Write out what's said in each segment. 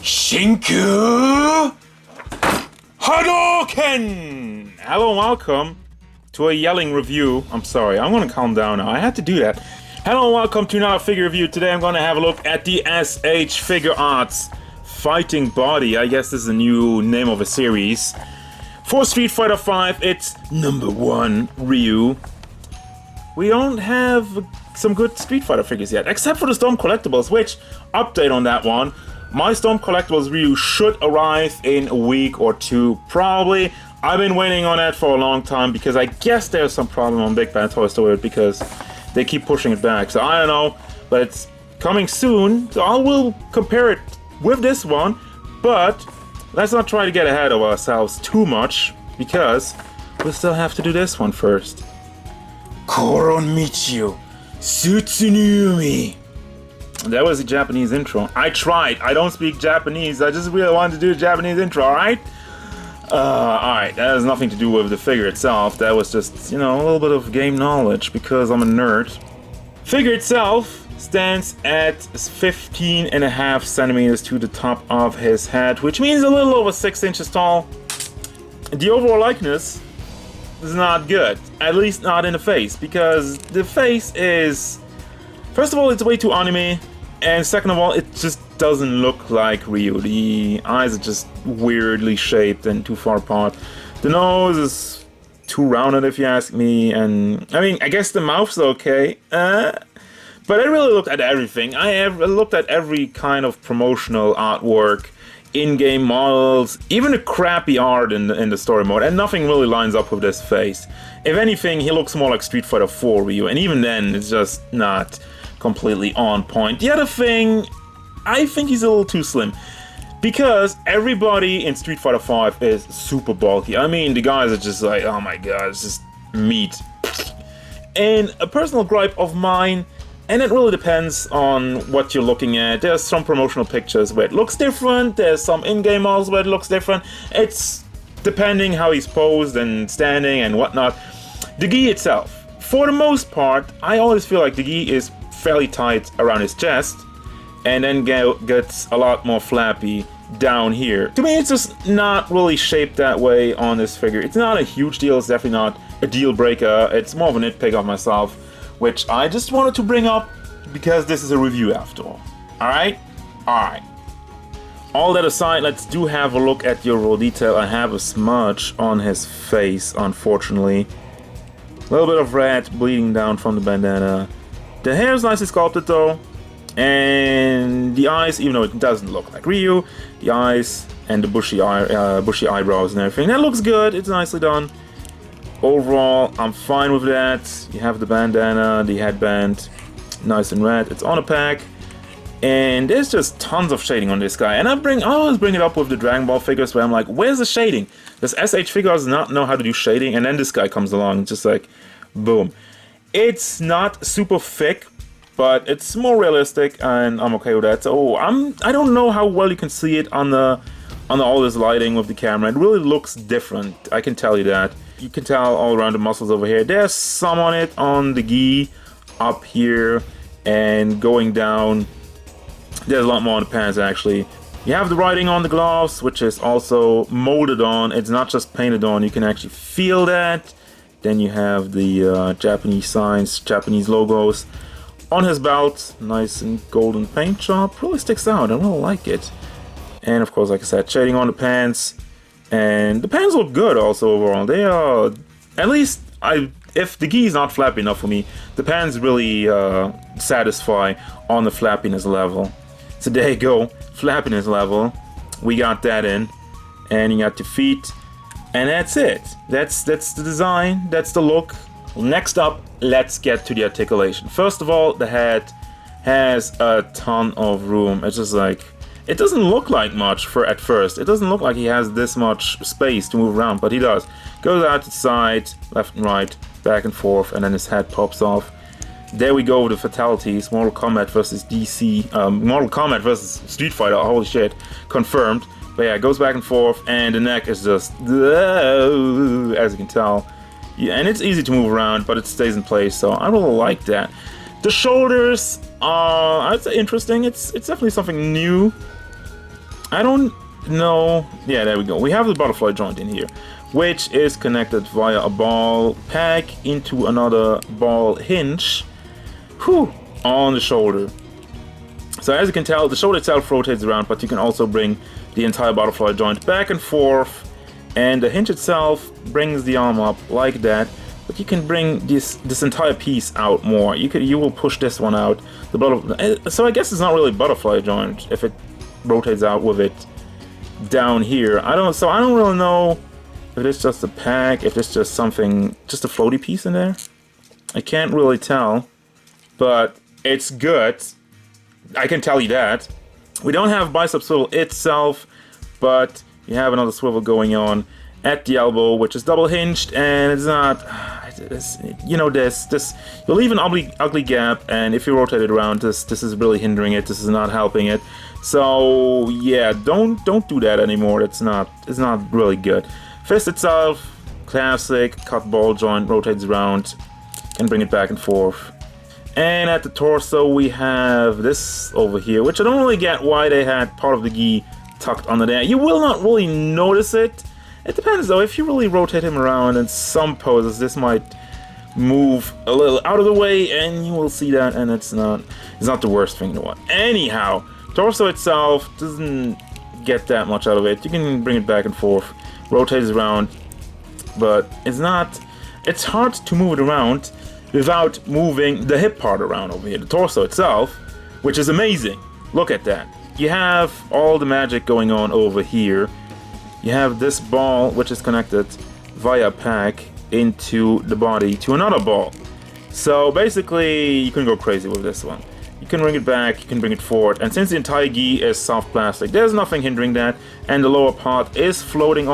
Shinku Hadouken! Hello and welcome to a yelling review. I'm sorry, I'm gonna calm down now. I had to do that. Hello and welcome to another figure review. Today I'm gonna have a look at the SH Figuarts Fighting Body. I guess this is a new name of a series. For Street Fighter V, it's #1 Ryu. We don't have some good Street Fighter figures yet, except for the Storm Collectibles, which, update on that one, my Storm Collectibles Ryu should arrive in a week or two, probably. I've been waiting on that for a long time because I guess there's some problem on Big Bad Toy Store because they keep pushing it back. So I don't know, but it's coming soon, so I will compare it with this one, but let's not try to get ahead of ourselves too much because we'll still have to do this one first. Koronmichiu Tsutsumi. That was the Japanese intro. I tried. I don't speak Japanese. I just really wanted to do a Japanese intro, alright? Alright, that has nothing to do with the figure itself. That was just, you know, a little bit of game knowledge because I'm a nerd. Figure itself stands at 15.5 centimeters to the top of his head, which means a little over 6 inches tall. The overall likeness is not good, at least not in the face, because the face is, first of all, it's way too anime, and second of all, it just doesn't look like Ryu. The eyes are just weirdly shaped and too far apart. The nose is too rounded, if you ask me, and I mean, I guess the mouth's okay, but I really looked at everything. I looked at every kind of promotional artwork, in-game models, even the crappy art in the story mode, and nothing really lines up with this face. If anything, he looks more like Street Fighter 4 Ryu, and even then, it's just not completely on point. The other thing, I think he's a little too slim, because everybody in Street Fighter 5 is super bulky. I mean, the guys are just like, oh my god, it's just meat. And a personal gripe of mine, and it really depends on what you're looking at. There's some promotional pictures where it looks different, there's some in-game models where it looks different. It's depending how he's posed and standing and whatnot. The gi itself, for the most part, I always feel like the gi is fairly tight around his chest and then gets a lot more flappy down here. To me, it's just not really shaped that way on this figure. It's not a huge deal, it's definitely not a deal breaker. It's more of a nitpick of myself, which I just wanted to bring up because this is a review after all. Alright? Alright. All that aside, let's do have a look at the overall detail. I have a smudge on his face, unfortunately. A little bit of red bleeding down from the bandana. The hair is nicely sculpted though. And the eyes, even though it doesn't look like Ryu, the eyes and the bushy eyebrows and everything, that looks good. It's nicely done. Overall, I'm fine with that. You have the bandana, the headband, nice and red. It's on a pack, and there's just tons of shading on this guy. And I always bring it up with the Dragon Ball figures, where I'm like, where's the shading? Does SH Figuarts not know how to do shading? And then this guy comes along, just like, boom. It's not super thick, but it's more realistic, and I'm okay with that. So I don't know how well you can see it on all this lighting with the camera. It really looks different. I can tell you that. You can tell all around the muscles over here. There's some on it on the gi up here and going down. There's a lot more on the pants actually. You have the writing on the gloves, which is also molded on. It's not just painted on. You can actually feel that. Then you have the Japanese signs, Japanese logos on his belt. Nice and golden paint job. Really sticks out. I really like it. And of course, like I said, shading on the pants. And the pants look good also overall. They are, at least, if the gi is not flappy enough for me, the pants really satisfy on the flappiness level. So there you go, flappiness level. We got that in. And you got the feet. And that's it. That's the design, that's the look. Next up, let's get to the articulation. First of all, the head has a ton of room. It's just like, it doesn't look like much at first. It doesn't look like he has this much space to move around, but he does. Goes out to the side, left and right, back and forth, and then his head pops off. There we go with the fatalities. Mortal Kombat versus DC. Mortal Kombat versus Street Fighter. Holy shit. Confirmed. But yeah, it goes back and forth, and the neck is just, as you can tell. Yeah, and it's easy to move around, but it stays in place, so I really like that. The shoulders are, I'd say, interesting. It's definitely something new. I don't know. Yeah, there we go. We have the butterfly joint in here, which is connected via a ball pack into another ball hinge. Whew, on the shoulder. So as you can tell, the shoulder itself rotates around, but you can also bring the entire butterfly joint back and forth, and the hinge itself brings the arm up like that. But you can bring this entire piece out more. You will push this one out. So I guess it's not really a butterfly joint if it rotates out with it down here. I don't really know if it's just a pack, if it's just something, just a floaty piece in there. I can't really tell, but it's good. I can tell you that. We don't have bicep swivel itself, but you have another swivel going on at the elbow, which is double hinged, and it's not, you know, this you'll leave an ugly gap, and if you rotate it around, this is really hindering it. This is not helping it. So yeah, don't do that anymore. It's not really good. Fist itself, classic cut ball joint, rotates around, and bring it back and forth. And at the torso we have this over here, which I don't really get why they had part of the gi tucked under there. You will not really notice it. It depends though. If you really rotate him around in some poses, this might move a little out of the way, and you will see that, and it's not the worst thing to watch. Anyhow, torso itself doesn't get that much out of it. You can bring it back and forth, rotate it around, but it's hard to move it around without moving the hip part around over here, the torso itself, which is amazing. Look at that. You have all the magic going on over here. You have this ball, which is connected via pack into the body to another ball. So basically, you can go crazy with this one. You can bring it back, you can bring it forward, and since the entire gi is soft plastic, there's nothing hindering that, and the lower part is floating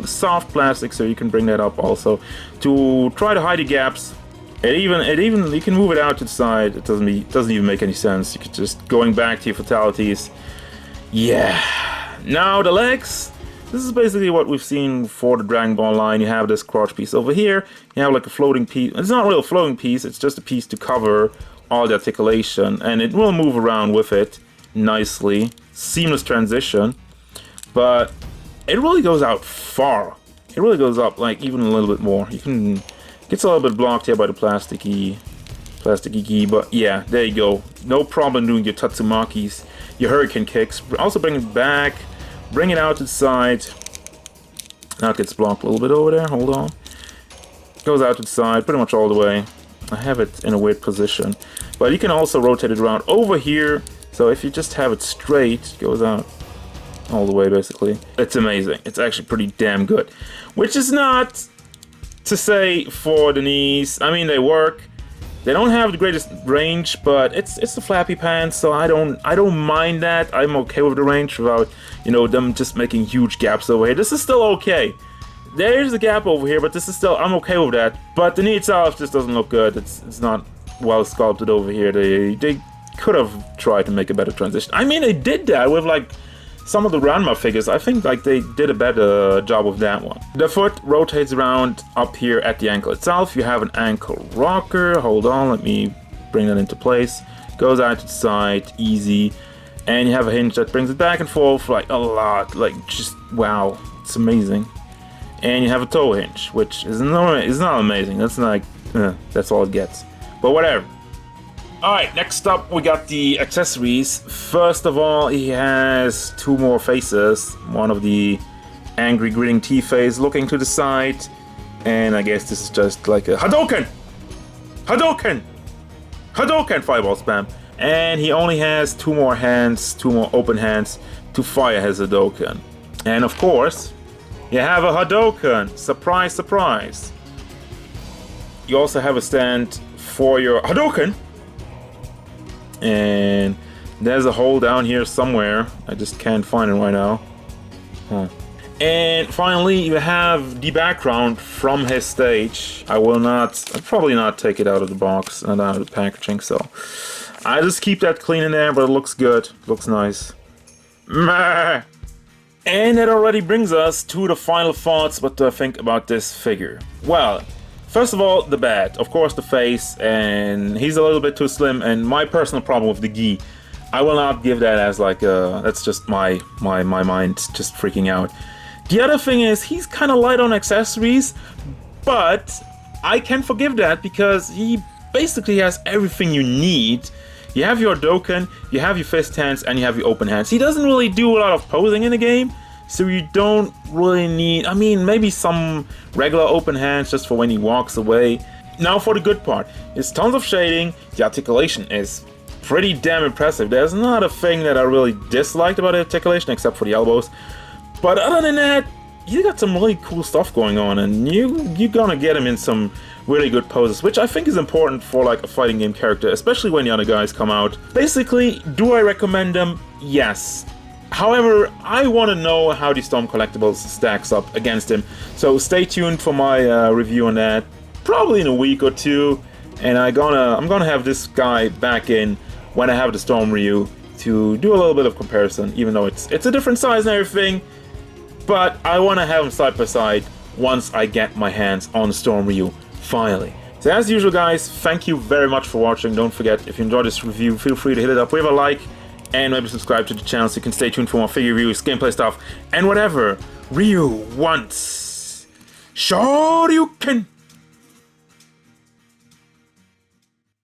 soft plastic, so you can bring that up also to try to hide the gaps. It even you can move it out to the side. It doesn't even make any sense. You could just going back to your fatalities. Yeah. Now the legs. This is basically what we've seen for the Dragon Ball line. You have this crotch piece over here. You have like a floating piece. It's not really a floating piece. It's just a piece to cover all the articulation, and it will move around with it nicely. Seamless transition, but it really goes out far. It really goes up like even a little bit more. You can. Gets a little bit blocked here by the plasticky gi, but yeah, there you go. No problem doing your Tatsumakis, your hurricane kicks. Also bring it back, bring it out to the side. Now it gets blocked a little bit over there, hold on. Goes out to the side, pretty much all the way. I have it in a weird position. But you can also rotate it around over here, so if you just have it straight, it goes out all the way basically. It's amazing. It's actually pretty damn good. Which is not to say for the knees. I mean, they work. They don't have the greatest range, but it's the flappy pants, so I don't mind that. I'm okay with the range without, you know, them just making huge gaps over here. This is still okay. There's a gap over here, but this is still, I'm okay with that. But the knee itself just doesn't look good. It's not well sculpted over here. They could have tried to make a better transition. I mean, they did that with like some of the Ranma figures. I think like they did a better job with that one. The foot rotates around up here at the ankle itself. You have an ankle rocker. Hold on, let me bring that into place. Goes out to the side, easy. And you have a hinge that brings it back and forth like a lot. Like just, wow, it's amazing. And you have a toe hinge, which is not amazing. That's like, that's all it gets. But whatever. Alright, next up we got the accessories. First of all, he has two more faces. One of the angry gritting T-face looking to the side. And I guess this is just like a Hadouken! Hadouken! Hadouken fireball spam. And he only has two more hands, two more open hands to fire his Hadouken. And of course, you have a Hadouken. Surprise, surprise. You also have a stand for your Hadouken. And there's a hole down here somewhere. I just can't find it right now. And finally, you have the background from his stage. I'll probably not take it out of the box and out of the packaging, so I just keep that clean in there, but it looks good. It looks nice. Meh. And that already brings us to the final thoughts, what do I think about this figure? Well, first of all, the bat. Of course, the face, and he's a little bit too slim, and my personal problem with the gi. I will not give that as like that's just my mind just freaking out. The other thing is he's kind of light on accessories, but I can forgive that because he basically has everything you need. You have your Doken, you have your fist hands, and you have your open hands. He doesn't really do a lot of posing in the game, so you don't really need, I mean, maybe some regular open hands just for when he walks away. Now for the good part, it's tons of shading, the articulation is pretty damn impressive. There's not a thing that I really disliked about the articulation except for the elbows. But other than that, you got some really cool stuff going on, and you're gonna get him in some really good poses, which I think is important for like a fighting game character, especially when the other guys come out. Basically, do I recommend them? Yes. However, I want to know how the Storm Collectibles stacks up against him, so stay tuned for my review on that, probably in a week or two, and I'm gonna have this guy back in when I have the Storm Ryu to do a little bit of comparison, even though it's a different size and everything. But I want to have them side by side once I get my hands on Storm Ryu, finally. So as usual guys, thank you very much for watching. Don't forget, if you enjoyed this review, feel free to hit it up with a like, and maybe subscribe to the channel so you can stay tuned for more figure reviews, gameplay stuff, and whatever Ryu wants. Shoryuken!